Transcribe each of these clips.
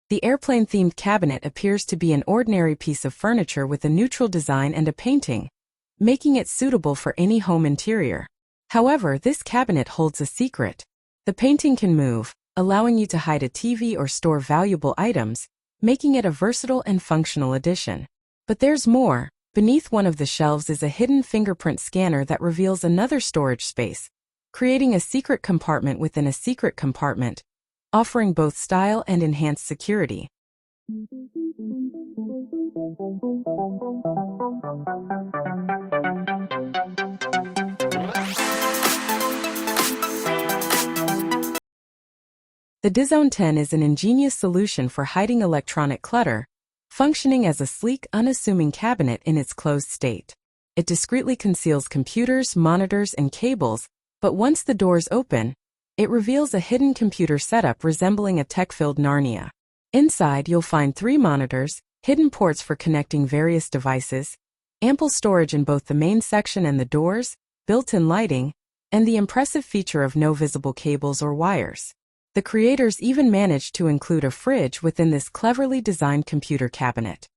The airplane-themed cabinet appears to be an ordinary piece of furniture with a neutral design and a painting, making it suitable for any home interior. However, this cabinet holds a secret. The painting can move, allowing you to hide a TV or store valuable items, making it a versatile and functional addition. But there's more. Beneath one of the shelves is a hidden fingerprint scanner that reveals another storage space, creating a secret compartment within a secret compartment, offering both style and enhanced security. The Dizzone 10 is an ingenious solution for hiding electronic clutter, functioning as a sleek, unassuming cabinet in its closed state. It discreetly conceals computers, monitors, and cables, but once the doors open, it reveals a hidden computer setup resembling a tech-filled Narnia. Inside, you'll find 3 monitors, hidden ports for connecting various devices, ample storage in both the main section and the doors, built-in lighting, and the impressive feature of no visible cables or wires. The creators even managed to include a fridge within this cleverly designed computer cabinet.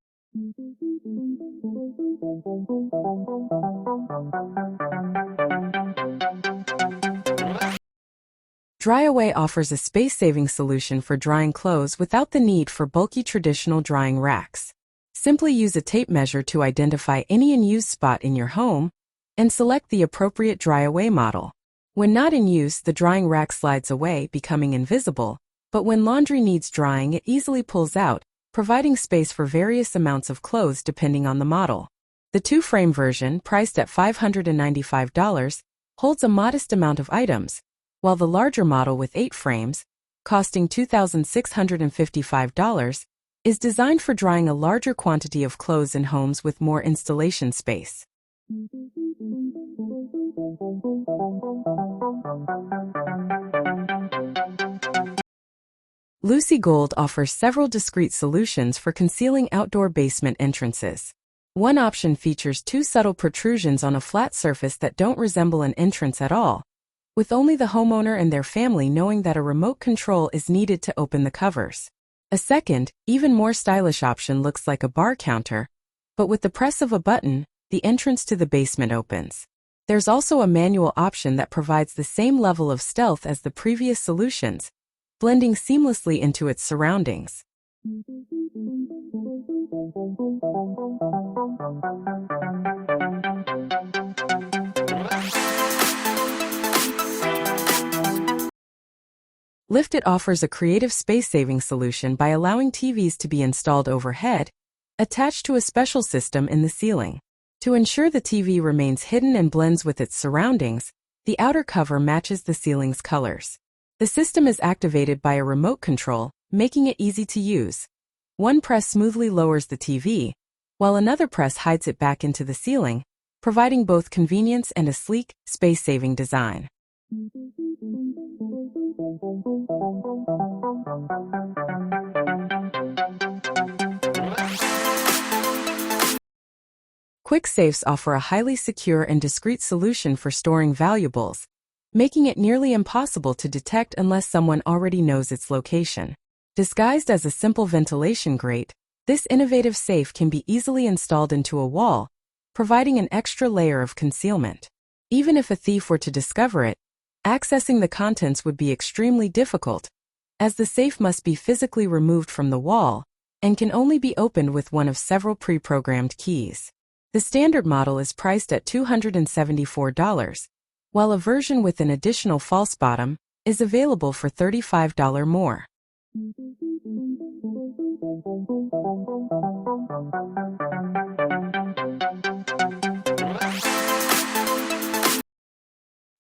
DryAway offers a space-saving solution for drying clothes without the need for bulky traditional drying racks. Simply use a tape measure to identify any unused spot in your home and select the appropriate DryAway model. When not in use, the drying rack slides away, becoming invisible, but when laundry needs drying, it easily pulls out, providing space for various amounts of clothes depending on the model. The 2-frame version, priced at $595, holds a modest amount of items, while the larger model with 8 frames, costing $2,655, is designed for drying a larger quantity of clothes in homes with more installation space. LuciGold offers several discreet solutions for concealing outdoor basement entrances. One option features 2 subtle protrusions on a flat surface that don't resemble an entrance at all, with only the homeowner and their family knowing that a remote control is needed to open the covers. A second, even more stylish option looks like a bar counter, but with the press of a button, the entrance to the basement opens. There's also a manual option that provides the same level of stealth as the previous solutions, blending seamlessly into its surroundings. Liftit offers a creative space-saving solution by allowing TVs to be installed overhead, attached to a special system in the ceiling. To ensure the TV remains hidden and blends with its surroundings, the outer cover matches the ceiling's colors. The system is activated by a remote control, making it easy to use. One press smoothly lowers the TV, while another press hides it back into the ceiling, providing both convenience and a sleek, space-saving design. QuickSafes offer a highly secure and discreet solution for storing valuables, making it nearly impossible to detect unless someone already knows its location. Disguised as a simple ventilation grate, this innovative safe can be easily installed into a wall, providing an extra layer of concealment. Even if a thief were to discover it, accessing the contents would be extremely difficult, as the safe must be physically removed from the wall and can only be opened with one of several pre-programmed keys. The standard model is priced at $274, while a version with an additional false bottom is available for $35 more.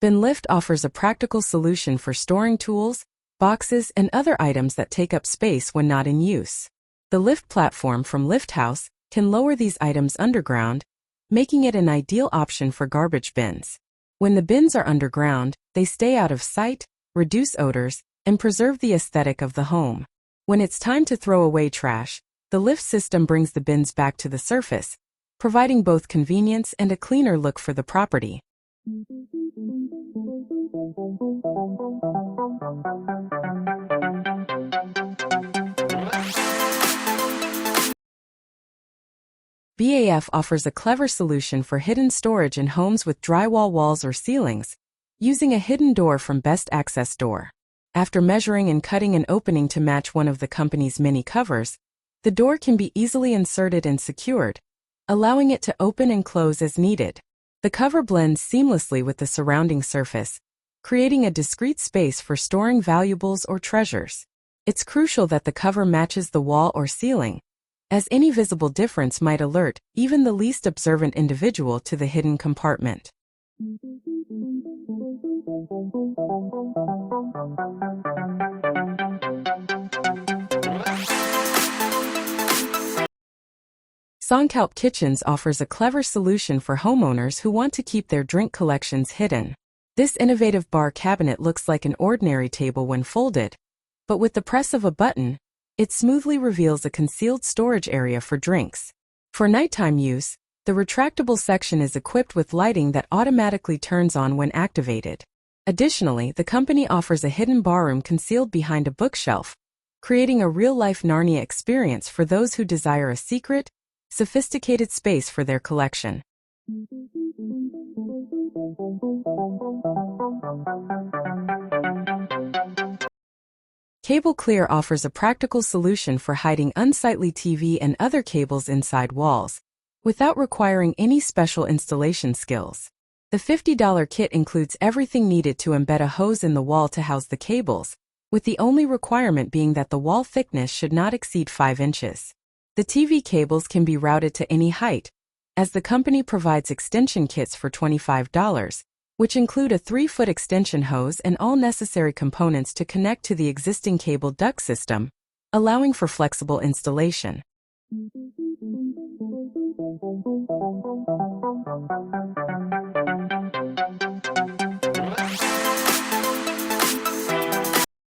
BinLift offers a practical solution for storing tools, boxes, and other items that take up space when not in use. The lift platform from LiftHouse can lower these items underground, making it an ideal option for garbage bins. When the bins are underground, they stay out of sight, reduce odors, and preserve the aesthetic of the home. When it's time to throw away trash, the lift system brings the bins back to the surface, providing both convenience and a cleaner look for the property. BAF offers a clever solution for hidden storage in homes with drywall walls or ceilings, using a hidden door from Best Access Door. After measuring and cutting an opening to match one of the company's many covers, the door can be easily inserted and secured, allowing it to open and close as needed. The cover blends seamlessly with the surrounding surface, creating a discreet space for storing valuables or treasures. It's crucial that the cover matches the wall or ceiling, as any visible difference might alert even the least observant individual to the hidden compartment. Sankalp Kitchens offers a clever solution for homeowners who want to keep their drink collections hidden. This innovative bar cabinet looks like an ordinary table when folded, but with the press of a button, it smoothly reveals a concealed storage area for drinks. For nighttime use, the retractable section is equipped with lighting that automatically turns on when activated. Additionally, the company offers a hidden barroom concealed behind a bookshelf, creating a real-life Narnia experience for those who desire a secret, sophisticated space for their collection. CableClear offers a practical solution for hiding unsightly TV and other cables inside walls, without requiring any special installation skills. The $50 kit includes everything needed to embed a hose in the wall to house the cables, with the only requirement being that the wall thickness should not exceed 5 inches. The TV cables can be routed to any height, as the company provides extension kits for $25, which include a 3-foot extension hose and all necessary components to connect to the existing cable duct system, allowing for flexible installation.